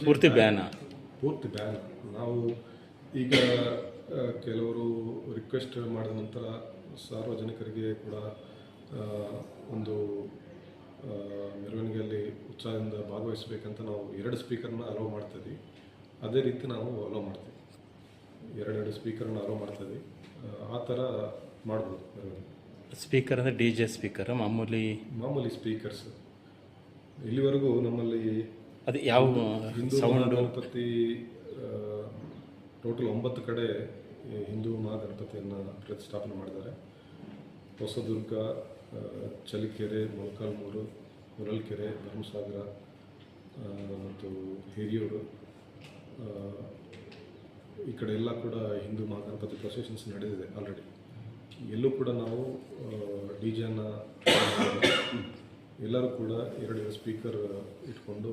ಪೂರ್ತಿ ಬ್ಯಾನ್. ಪೂರ್ತಿ ಬ್ಯಾನ್. ನಾವು ಈಗ ಕೆಲವರು ರಿಕ್ವೆಸ್ಟ್ ಮಾಡಿದ ನಂತರ ಸಾರ್ವಜನಿಕರಿಗೆ ಕೂಡ ಒಂದು ಮೆರವಣಿಗೆಯಲ್ಲಿ ಉತ್ಸಾಹದಿಂದ ಭಾಗವಹಿಸಬೇಕಂತ ನಾವು 2 ಸ್ಪೀಕರ್ನ ಅಲೋ ಮಾಡ್ತಿದ್ವಿ. ಅದೇ ರೀತಿ ನಾವು ಅಲೋ ಮಾಡ್ತೀವಿ. 2 ಸ್ಪೀಕರ್ನ ಅಲೋ ಮಾಡ್ತಿದ್ವಿ. ಆ ಥರ ಮಾಡ್ಬೋದು ಮೆರವಣಿಗೆ. ಸ್ಪೀಕರ್ ಅಂದರೆ DJ ಸ್ಪೀಕರ್, ಮಾಮೂಲಿ ಸ್ಪೀಕರ್ಸ್. ಇಲ್ಲಿವರೆಗೂ ನಮ್ಮಲ್ಲಿ ಅದು ಯಾವ ಹಿಂದೂ ಮಹಾಗಣಪತಿ ಟೋಟಲ್ 9 ಕಡೆ ಹಿಂದೂ ಮಹಾಗಣಪತಿಯನ್ನು ಪ್ರತಿಷ್ಠಾಪನೆ ಮಾಡಿದ್ದಾರೆ. ಹೊಸದುರ್ಗ, ಚಳ್ಳಕೆರೆ, ಮೊಳಕಾಲ್ಮೂರು, ಹೊಳಲ್ಕೆರೆ, ಧರ್ಮಸಾಗರ ಮತ್ತು ಹಿರಿಯೂರು, ಈ ಕಡೆ ಎಲ್ಲ ಕೂಡ ಹಿಂದೂ ಮಹಾಗಣಪತಿ ಪ್ರೊಸೆಷನ್ಸ್ ನಡೆದಿದೆ ಆಲ್ರೆಡಿ. ಎಲ್ಲೂ ಕೂಡ ನಾವು DJನ ಎಲ್ಲರೂ ಕೂಡ 2 ಸ್ಪೀಕರ್ ಇಟ್ಕೊಂಡು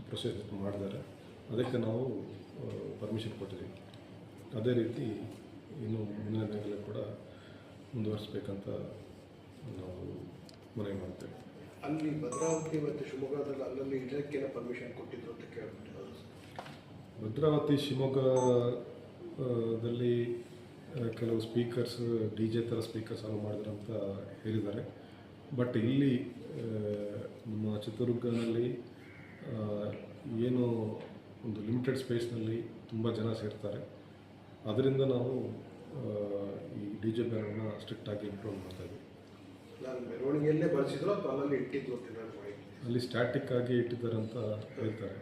ಪ್ರೊಸೆಸ್ ಮಾಡಿದ್ದಾರೆ. ಅದಕ್ಕೆ ನಾವು ಪರ್ಮಿಷನ್ ಕೊಟ್ಟಿದ್ದೀವಿ. ಅದೇ ರೀತಿ ಇನ್ನು ಮುಂದಿನ ದಿನಗಳಲ್ಲಿ ಕೂಡ ಮುಂದುವರಿಸಬೇಕಂತ ನಾವು ಮನವಿ ಮಾಡ್ತೇವೆ. ಅಲ್ಲಿ ಭದ್ರಾವತಿ ಮತ್ತು ಶಿವಮೊಗ್ಗದಲ್ಲಿ ಅಲ್ಲಲ್ಲಿ ಇದಕ್ಕೆ ಪರ್ಮಿಷನ್ ಕೊಟ್ಟಿದ್ರು ಅಂತ ಕೇಳ್ಬಿಟ್ಟು. ಭದ್ರಾವತಿ, ಶಿವಮೊಗ್ಗದಲ್ಲಿ ಕೆಲವು ಸ್ಪೀಕರ್ಸ್ DJ ಥರ ಸ್ಪೀಕರ್ಸ್ ಅಲೋ ಮಾಡಿದ್ರು ಅಂತ ಹೇಳಿದ್ದಾರೆ. ಬಟ್ ಇಲ್ಲಿ ನಮ್ಮ ಚಿತ್ರದುರ್ಗದಲ್ಲಿ ಏನು ಒಂದು ಲಿಮಿಟೆಡ್ ಸ್ಪೇಸ್ನಲ್ಲಿ ತುಂಬ ಜನ ಸೇರ್ತಾರೆ. ಅದರಿಂದ ನಾವು ಈ DJ ಬ್ಯಾನನ್ನು ಸ್ಟ್ರಿಕ್ಟಾಗಿ ಇಂಪ್ರೂವ್ ಮಾಡ್ತಾಯಿದ್ವಿ. ನಾನು ಮೆರವಣಿಗೆಯಲ್ಲೇ ಬಳಸಿದ್ರು ಅಥವಾ ಅಲ್ಲಲ್ಲಿ ಇಟ್ಟಿದ್ದು ಅಂತ ಅಲ್ಲಿ ಸ್ಟ್ಯಾಟಿಕ್ ಆಗಿ ಇಟ್ಟಿದ್ದಾರೆ ಅಂತ ಹೇಳ್ತಾರೆ.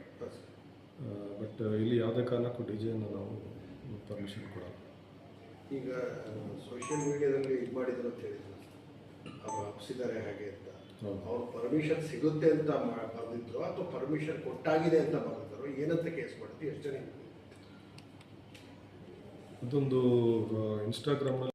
ಬಟ್ ಇಲ್ಲಿ ಯಾವುದೇ ಕಾರಣಕ್ಕೂ DJಯನ್ನು ನಾವು ಪರ್ಮಿಷನ್ ಕೊಡಲ್ಲ. ಈಗ ಸೋಷಿಯಲ್ ಮೀಡಿಯಾದಲ್ಲಿ ಇದು ಮಾಡಿದ್ರು ಅಂತ ಹೇಳಿದ್ರು, ಅವ್ರು ಹಬ್ಸಿದ್ದಾರೆ ಹಾಗೆ ಅಂತ. ಅವ್ರು ಪರ್ಮಿಷನ್ ಸಿಗುತ್ತೆ ಅಂತ ಬರೆದಿದ್ರು ಅಥವಾ ಪರ್ಮಿಷನ್ ಕೊಟ್ಟಾಗಿದೆ ಅಂತ ಬರೆದಿದ್ರು? ಏನಂತ ಕೇಸ್ ಮಾಡಿದ್ರು? ಎಷ್ಟು ಜನ? ಅದೊಂದು ಇನ್ಸ್ಟಾಗ್ರಾಮ್ನಲ್ಲಿ